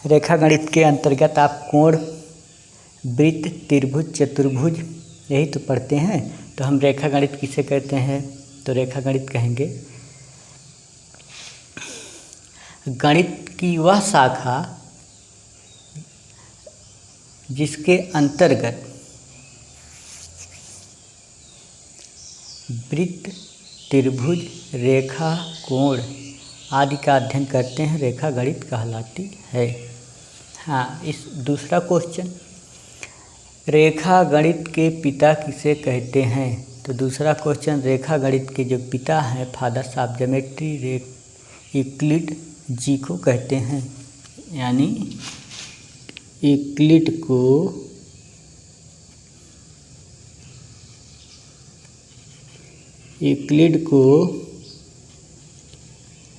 रेखा गणित के अंतर्गत आप कोण, वृत्त, त्रिभुज, चतुर्भुज यही तो पढ़ते हैं। तो हम रेखा गणित किसे कहते हैं? तो रेखा गणित कहेंगे गणित की वह शाखा जिसके अंतर्गत वृत्त, त्रिभुज, रेखा, कोण आदि का अध्ययन करते हैं, रेखा गणित कहलाती है। हाँ, इस दूसरा क्वेश्चन, रेखा गणित के पिता किसे कहते हैं? तो दूसरा क्वेश्चन, रेखा गणित के जो पिता हैं, फादर्स ऑफ ज्योमेट्री, यूक्लिड जी को कहते हैं। यानी यूक्लिड को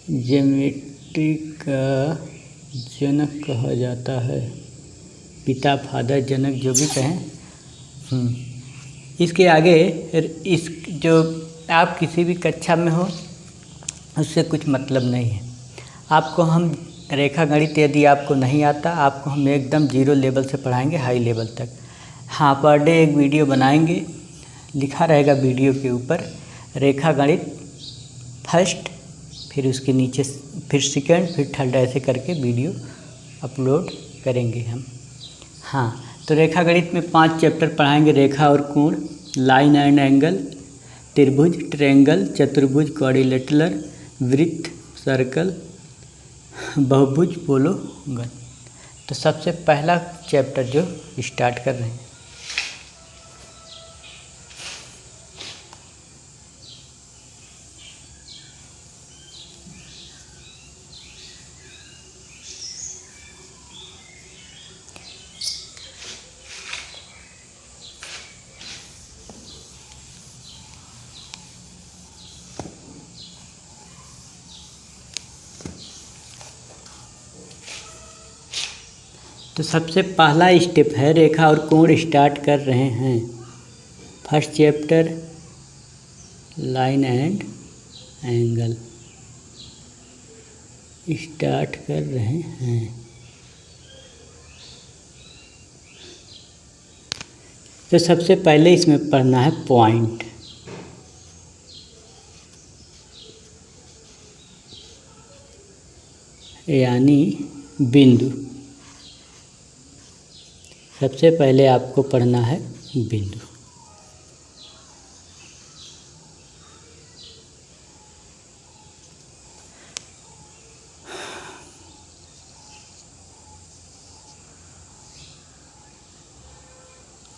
ज्योमेट्री का जनक कहा जाता है। पिता, फादर, जनक जो भी कहें। इसके आगे इस जो आप किसी भी कक्षा में हो उससे कुछ मतलब नहीं है। आपको हम रेखा गणित यदि आपको नहीं आता, आपको हम एकदम जीरो लेवल से पढ़ाएंगे हाई लेवल तक। हाँ, पर डे एक वीडियो बनाएंगे, लिखा रहेगा वीडियो के ऊपर रेखा गणित फर्स्ट, फिर उसके नीचे फिर सेकंड, फिर थर्ड, ऐसे करके वीडियो अपलोड करेंगे हम। हाँ, तो रेखा गणित में 5 चैप्टर पढ़ाएंगे, रेखा और कोण, लाइन एंड एंगल, त्रिभुज, ट्रायंगल, चतुर्भुज, क्वाड्रिलेटरल, वृत्त, सर्कल, बहुभुज, पोलोगन। तो सबसे पहला चैप्टर जो स्टार्ट कर रहे हैं, तो सबसे पहला स्टेप है रेखा और कोण स्टार्ट कर रहे हैं। First chapter line and angle start कर रहे हैं। तो सबसे पहले इसमें पढ़ना है पॉइंट। यानी बिंदु। सबसे पहले आपको पढ़ना है बिंदु।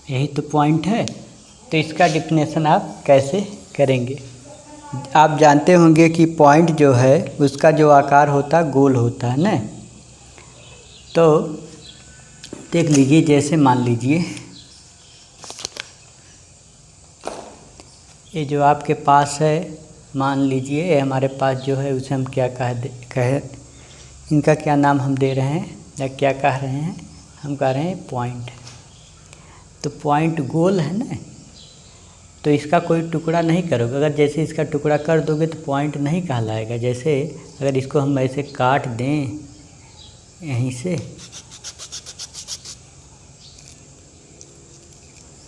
यही तो पॉइंट है। तो इसका डिफिनेशन आप कैसे करेंगे? आप जानते होंगे कि पॉइंट जो है उसका जो आकार होता है गोल होता है ना। तो देख लीजिए, जैसे मान लीजिए ये जो आपके पास है, मान लीजिए ये हमारे पास जो है उसे हम क्या कहे इनका क्या नाम हम दे रहे हैं या क्या कह रहे हैं? हम कह रहे हैं पॉइंट। तो पॉइंट गोल है ना, तो इसका कोई टुकड़ा नहीं करोगे। अगर जैसे इसका टुकड़ा कर दोगे तो पॉइंट नहीं कहलाएगा। जैसे अगर इसको हम ऐसे काट दें यहीं से,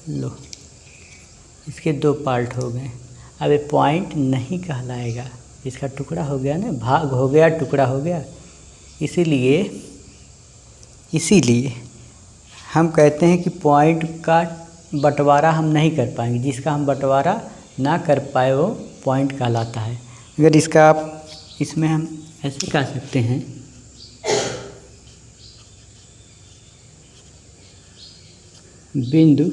लो, इसके 2 पार्ट हो गए। अब ये पॉइंट नहीं कहलाएगा, इसका टुकड़ा हो गया ना, भाग हो गया, टुकड़ा हो गया। इसीलिए हम कहते हैं कि पॉइंट का बंटवारा हम नहीं कर पाएंगे। जिसका हम बंटवारा ना कर पाए वो पॉइंट कहलाता है। अगर इसका आप इसमें हम ऐसे कह सकते हैं, बिंदु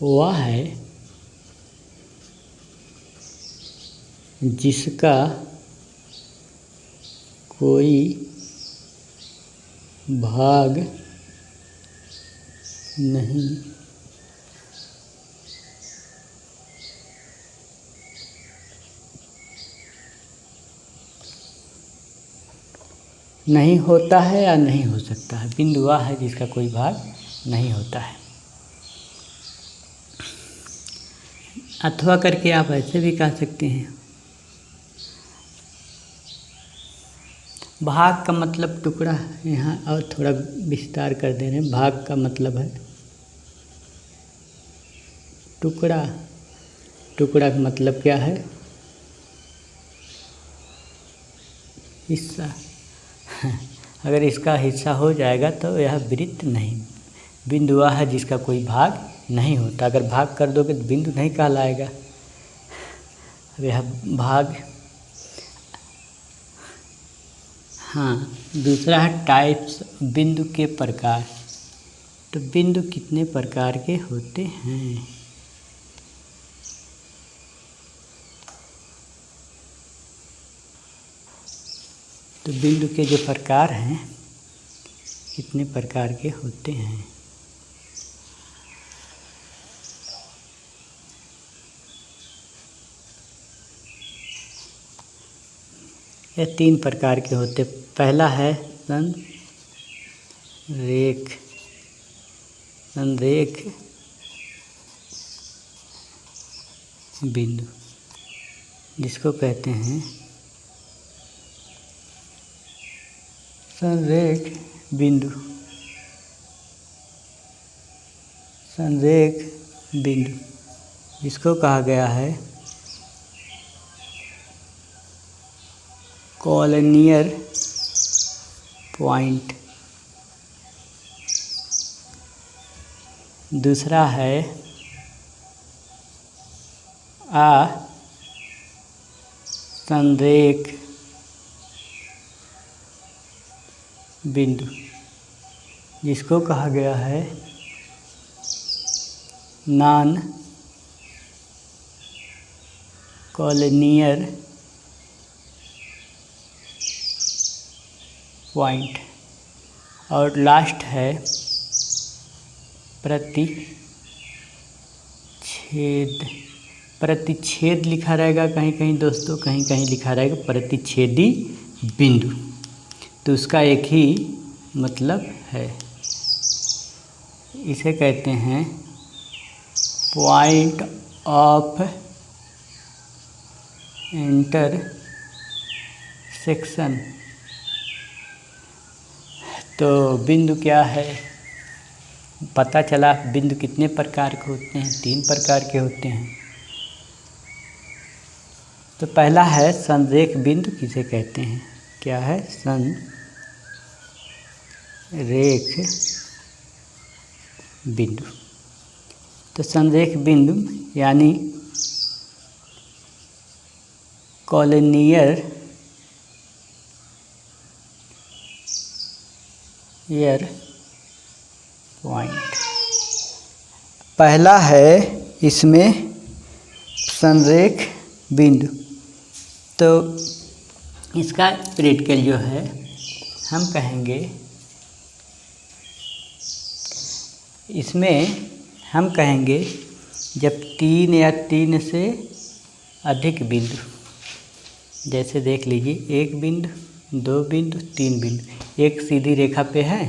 वह है जिसका कोई भाग नहीं होता है या नहीं हो सकता है। बिंदु वह है जिसका कोई भाग नहीं होता है। अथवा करके आप ऐसे भी कह सकते हैं, भाग का मतलब टुकड़ा, यहाँ और थोड़ा विस्तार कर दे रहे हैं। भाग का मतलब है टुकड़ा। टुकड़ा का मतलब क्या है? हिस्सा। अगर इसका हिस्सा हो जाएगा तो यह वृत्त नहीं। बिंदु वह है जिसका कोई भाग नहीं होता। अगर भाग कर दोगे तो बिंदु नहीं कहलाएगा। अब यह भाग। हाँ, दूसरा है टाइप्स, बिंदु के प्रकार। तो बिंदु कितने प्रकार के होते हैं? तो बिंदु के जो प्रकार हैं कितने प्रकार के होते हैं? यह 3 प्रकार के होते। पहला है संरेख। संरेख बिंदु, जिसको कहते हैं संरेख बिंदु। संरेख बिंदु जिसको कहा गया है कॉलिनियर पॉइंट। दूसरा है संरेख बिंदु, जिसको कहा गया है नॉन कॉलिनियर पॉइंट। और लास्ट है प्रतिच्छेद। प्रतिच्छेद लिखा रहेगा कहीं कहीं दोस्तों, कहीं कहीं लिखा रहेगा प्रतिच्छेदी बिंदु। तो उसका एक ही मतलब है। इसे कहते हैं पॉइंट ऑफ इंटरसेक्शन। तो बिंदु क्या है? पता चला बिंदु कितने प्रकार के होते हैं? 3 प्रकार के होते हैं। तो पहला है संरेख बिंदु। किसे कहते हैं? क्या है? संरेख बिंदु। तो संरेख बिंदु यानी कॉलिनियर पॉइंट। पहला है इसमें संरेख बिंदु। तो इसका प्रैक्टिकल जो है हम कहेंगे, इसमें हम कहेंगे जब 3 या 3 से अधिक बिंदु, जैसे देख लीजिए 1 बिंदु, 2 बिंदु, 3 बिंदु एक सीधी रेखा पे है।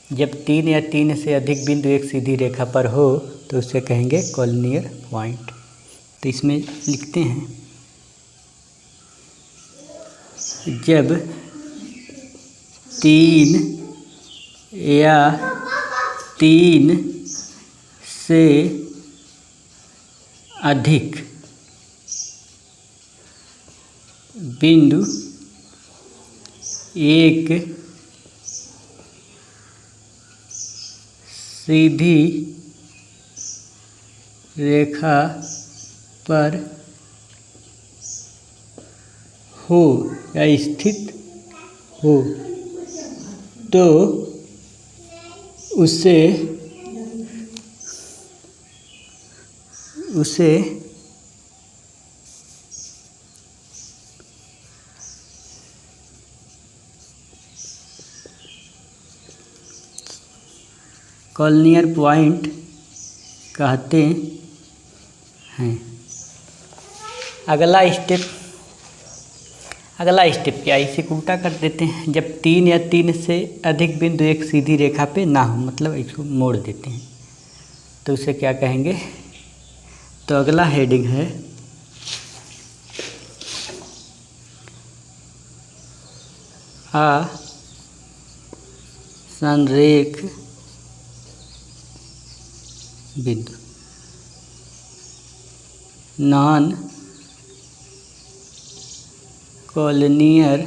जब 3 या 3 से अधिक बिंदु एक सीधी रेखा पर हो तो उसे कहेंगे कॉलिनियर पॉइंट। तो इसमें लिखते हैं जब 3 या 3 से अधिक बिंदु एक सीधी रेखा पर हो या स्थित हो तो उसे कॉलिनियर पॉइंट कहते हैं। अगला स्टेप क्या, इसे उल्टा कर देते हैं। जब 3 या 3 से अधिक बिंदु एक सीधी रेखा पे ना हो, मतलब इसको मोड़ देते हैं, तो उसे क्या कहेंगे? तो अगला हेडिंग है आसंरेख बिंदु, नॉन कॉलिनियर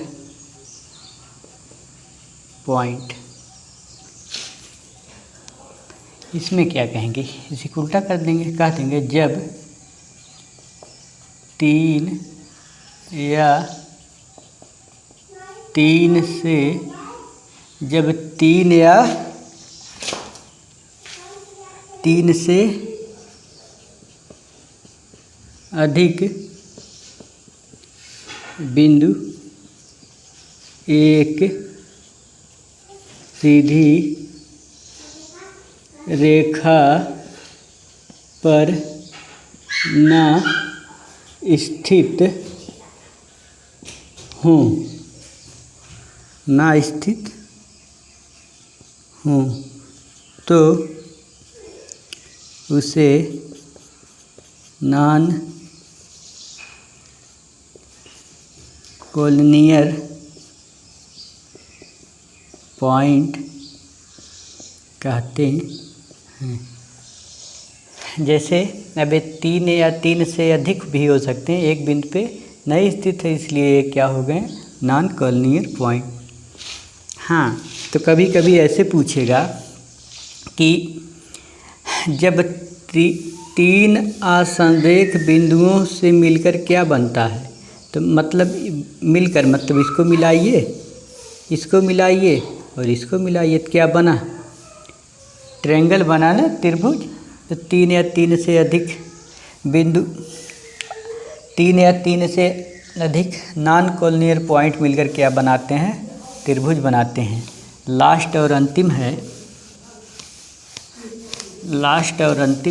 पॉइंट। इसमें क्या कहेंगे, इसे उल्टा कर देंगे, कह देंगे जब तीन या तीन से जब तीन से अधिक बिंदु एक सीधी रेखा पर न स्थित हूँ, तो उसे नॉन कॉलिनियर पॉइंट कहते हैं। जैसे अब ये तीन या तीन से अधिक भी हो सकते हैं, एक बिंदु पे नहीं स्थित है, इसलिए ये क्या हो गए, नॉन कॉलिनियर पॉइंट। हाँ, तो कभी कभी ऐसे पूछेगा कि जब तीन आसंरेख बिंदुओं से मिलकर क्या बनता है, तो मतलब मिलकर मतलब इसको मिलाइए और इसको मिलाइए, तो क्या बना, ट्रायंगल बना ना, त्रिभुज। तो तीन या तीन से अधिक बिंदु, तीन या तीन से अधिक नॉन कॉलिनियर पॉइंट मिलकर क्या बनाते हैं, त्रिभुज बनाते हैं। लास्ट और अंतिम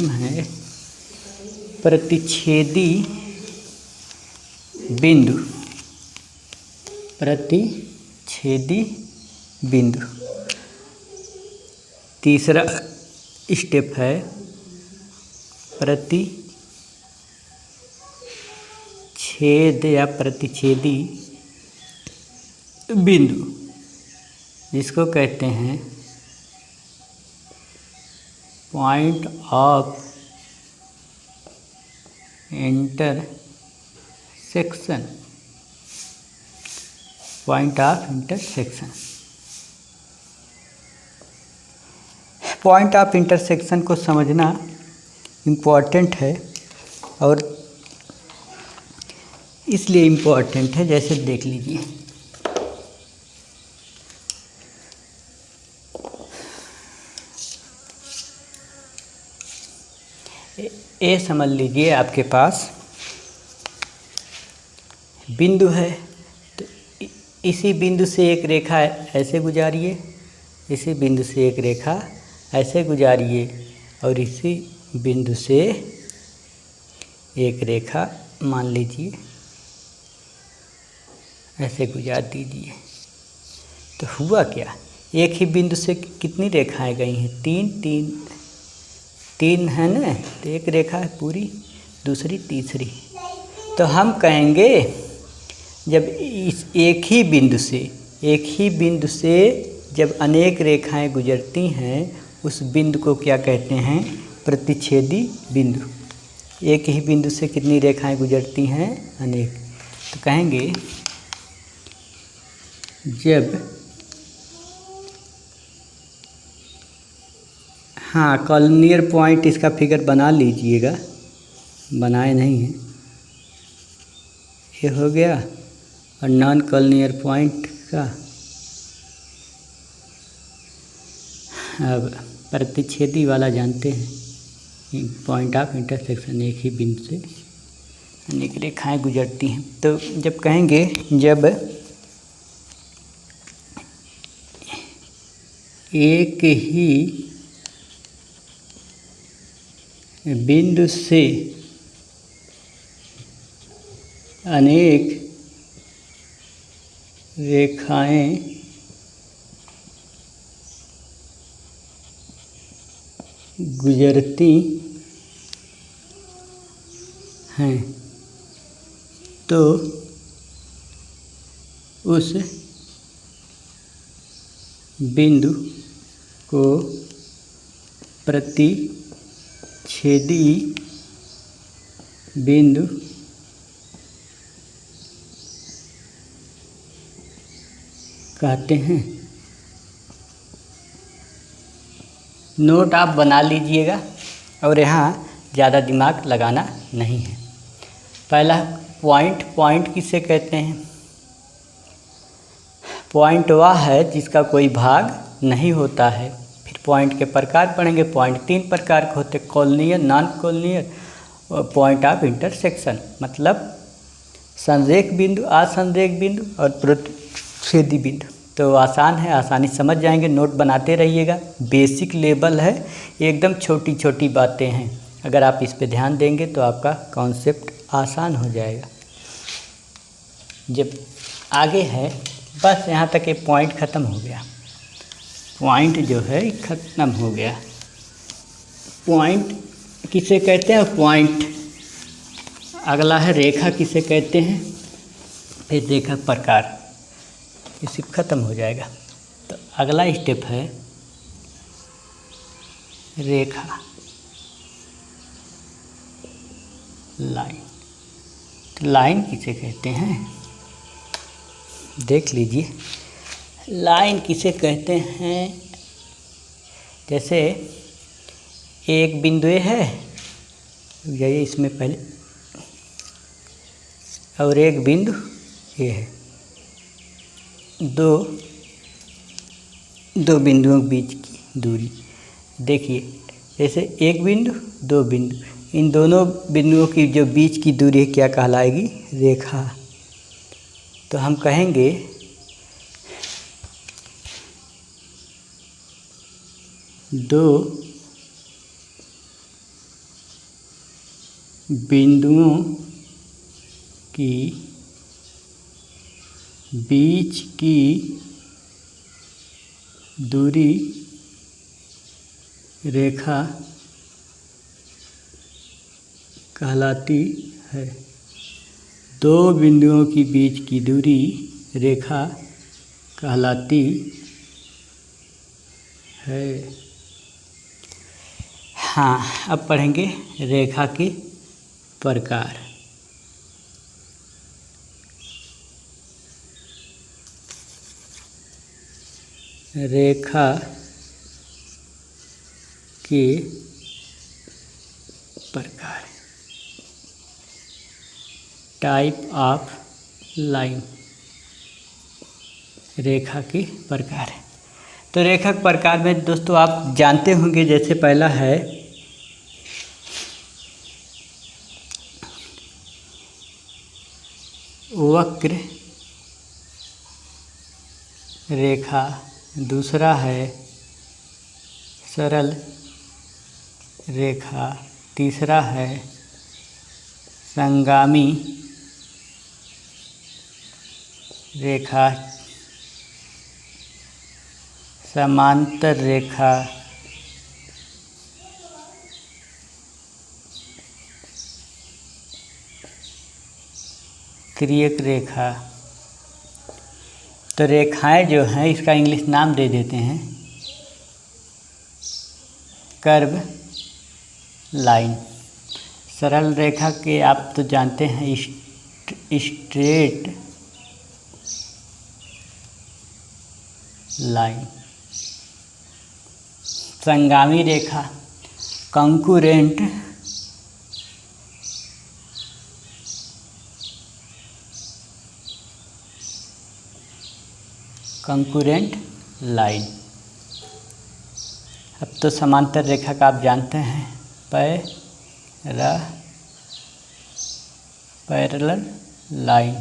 है प्रतिच्छेदी बिंदु। तीसरा स्टेप है प्रतिच्छेदी बिंदु, जिसको कहते हैं point of intersection. Point of intersection को समझना इम्पॉर्टेंट है, और इसलिए इम्पॉर्टेंट है, जैसे देख लीजिए, ये समझ लीजिए आपके पास बिंदु है, तो इसी बिंदु से एक रेखा ऐसे गुजारिए, इसी बिंदु से एक रेखा ऐसे गुजारिए, और इसी बिंदु से एक रेखा मान लीजिए ऐसे गुजार दीजिए। तो हुआ क्या, एक ही बिंदु से कितनी रेखाएं गई हैं, तीन है ना, तो एक रेखा है पूरी, दूसरी तीसरी। तो हम कहेंगे जब इस एक ही बिंदु से जब अनेक रेखाएं गुजरती हैं, उस बिंदु को क्या कहते हैं, प्रतिच्छेदी बिंदु। एक ही बिंदु से कितनी रेखाएं गुजरती हैं, अनेक। तो कहेंगे जब, हाँ, कॉलिनियर पॉइंट इसका फिगर बना लीजिएगा, बनाए नहीं है, ये हो गया। और नॉन कॉलिनियर पॉइंट का अब प्रतिच्छेदी वाला जानते हैं, पॉइंट ऑफ इंटरसेक्शन, एक ही बिंदु से अनेक रेखाएं गुजरती हैं। तो जब कहेंगे जब एक ही बिंदु से अनेक रेखाएं गुजरती हैं, तो उस बिंदु को प्रतिच्छेदी बिंदु कहते हैं। नोट आप बना लीजिएगा और यहाँ ज़्यादा दिमाग लगाना नहीं है। पहला पॉइंट किसे कहते हैं? पॉइंट वह है जिसका कोई भाग नहीं होता है। फिर पॉइंट के प्रकार पढ़ेंगे। पॉइंट 3 प्रकार के होते, कॉलोनियल, नॉन कॉलोनियल और पॉइंट ऑफ इंटरसेक्शन, मतलब संरेख बिंदु, असंरेख बिंदु और प्रतिच्छेदी बिंदु। तो आसान है, आसानी समझ जाएंगे। नोट बनाते रहिएगा। बेसिक लेवल है, एकदम छोटी छोटी बातें हैं। अगर आप इस पे ध्यान देंगे तो आपका कॉन्सेप्ट आसान हो जाएगा। जब आगे है, बस यहाँ तक ये पॉइंट ख़त्म हो गया। पॉइंट जो है ख़त्म हो गया। पॉइंट किसे कहते हैं? पॉइंट। अगला है रेखा किसे कहते हैं? फिर रेखा प्रकार, ये सिर्फ ख़त्म हो जाएगा। तो अगला स्टेप है रेखा, लाइन। तो लाइन किसे कहते हैं? देख लीजिए, लाइन किसे कहते हैं? जैसे एक बिंदु है, ये इसमें पहले, और एक बिंदु ये है। दो बिंदुओं के बीच की दूरी देखिए। जैसे एक बिंदु, दो बिंदु, इन दोनों बिंदुओं की जो बीच की दूरी है क्या कहलाएगी? रेखा। तो हम कहेंगे दो बिंदुओं की बीच की दूरी रेखा कहलाती है। दो बिंदुओं की बीच की दूरी रेखा कहलाती है। हाँ, अब पढ़ेंगे रेखा के प्रकार। रेखा के प्रकार, टाइप ऑफ लाइन। रेखा के प्रकार है। तो रेखा के प्रकार में दोस्तों आप जानते होंगे, जैसे पहला है वक्र रेखा, दूसरा है सरल रेखा, तीसरा है संगामी रेखा, समांतर रेखा, तिर्यक रेखा। तो रेखाएं जो हैं, इसका इंग्लिश नाम दे देते हैं कर्व लाइन। सरल रेखा के आप तो जानते हैं स्ट्रेट लाइन। संगामी रेखा कंकरेंट लाइन। अब तो समांतर रेखा का आप जानते हैं पैरेलल लाइन।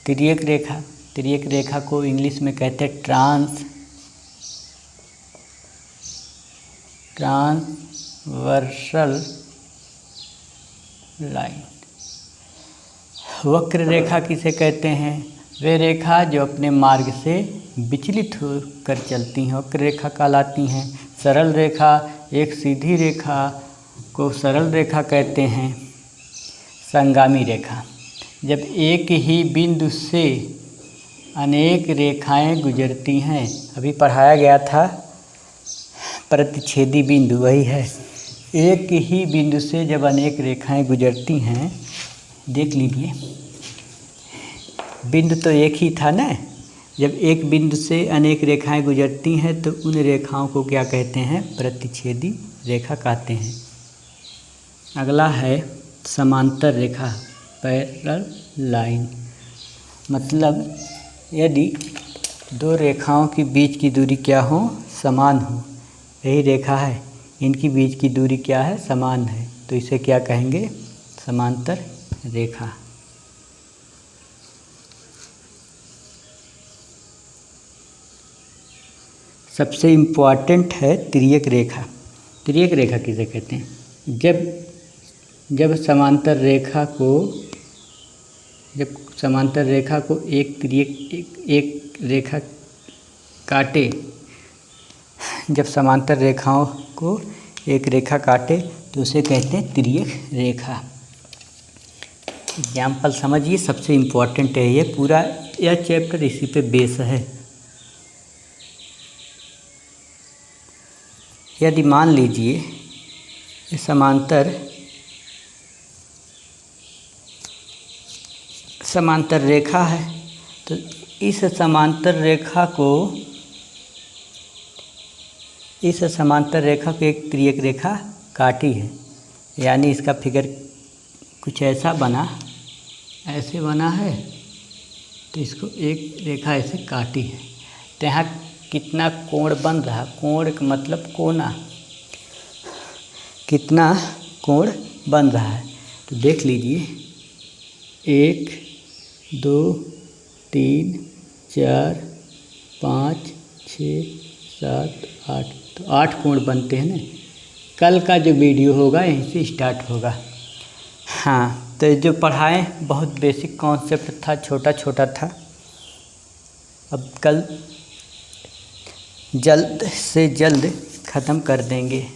तिर्यक रेखा को इंग्लिश में कहते हैं ट्रांसवर्सल लाइन। वक्र रेखा किसे कहते हैं? वे रेखा जो अपने मार्ग से विचलित होकर चलती हैं, वक्र रेखा कहलाती हैं। सरल रेखा, एक सीधी रेखा को सरल रेखा कहते हैं। संगामी रेखा, जब एक ही बिंदु से अनेक रेखाएं गुजरती हैं। अभी पढ़ाया गया था प्रतिच्छेदी बिंदु, वही है। एक ही बिंदु से जब अनेक रेखाएं गुजरती हैं, देख लीजिए, बिंदु तो एक ही था ना। जब एक बिंदु से अनेक रेखाएं गुजरती हैं तो उन रेखाओं को क्या कहते हैं? प्रतिच्छेदी रेखा कहते हैं। अगला है समांतर रेखा, पैरेलल लाइन। मतलब यदि दो रेखाओं के बीच की दूरी क्या हो? समान हो। यही रेखा है, इनकी बीच की दूरी क्या है? समान है, तो इसे क्या कहेंगे? समांतर रेखा। सबसे इम्पॉर्टेंट है तिर्यक रेखा। तिर्यक रेखा किसे कहते हैं? जब समांतर रेखा को एक रेखा काटे, जब समांतर रेखाओं को एक रेखा काटे तो उसे कहते हैं तिर्यक रेखा। एग्जाम्पल समझिए, सबसे इम्पोर्टेंट है ये पूरा, यह चैप्टर इसी पे बेस है। यदि मान लीजिए ये समांतर रेखा है, तो इस समांतर रेखा को एक तिर्यक रेखा काटी है, यानी इसका फिगर कुछ ऐसा ऐसे बना है, तो इसको एक रेखा ऐसे काटी है। तो यहाँ कितना कोण बन रहा? कोण का मतलब कोना, कितना कोण बन रहा है? तो देख लीजिए, 1 2 3 4 5 6 7 8, तो 8 कोण बनते हैं ना। कल का जो वीडियो होगा यहीं से स्टार्ट होगा। हाँ, तो जो पढ़ाएं बहुत बेसिक कॉन्सेप्ट था, छोटा छोटा था। अब कल जल्द से जल्द ख़त्म कर देंगे।